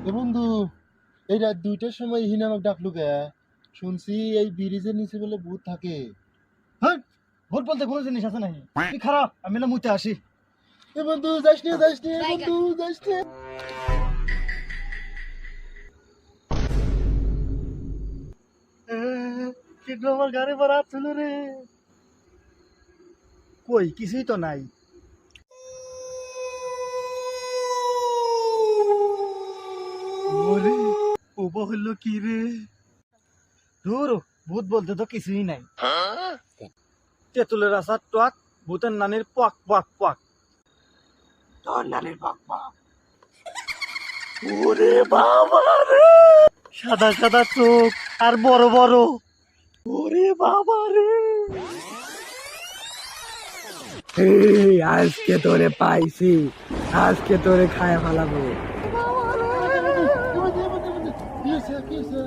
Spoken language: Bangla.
এ বন্ধু, এই রাত 2টার সময় হিনা আমাকে ডাকলো কে? শুনছি এই ব্রিজের নিচে বলে ভূত থাকে। হ্যাঁ, ভোট বলতে কোনো জিনিস আছে নাকি? তুই খারাপ, আমি না মুইতে আসি। এ বন্ধু যাস নে, যাস নে, বন্ধু যাস নে। কিন্তু আমার গাড়ি ভাড়া ছিল রে। কই কিছুই তো নাই। ওরে, ওবা হইলো কি রে? ধুর, ভূত বলতে তো কিছুই নাই। তেঁতুলের আসার টক, ভূতের নানির পক পক পক। তোর নানির পক পক। ওরে বাবা রে, সাদা সাদা চোখ আর বড় বড়। ওরে বাবা রে, আজকে তোরে পাইছি, আজকে তোরে খায় ফেলাবো। কি হয়েছে, কি হয়েছে?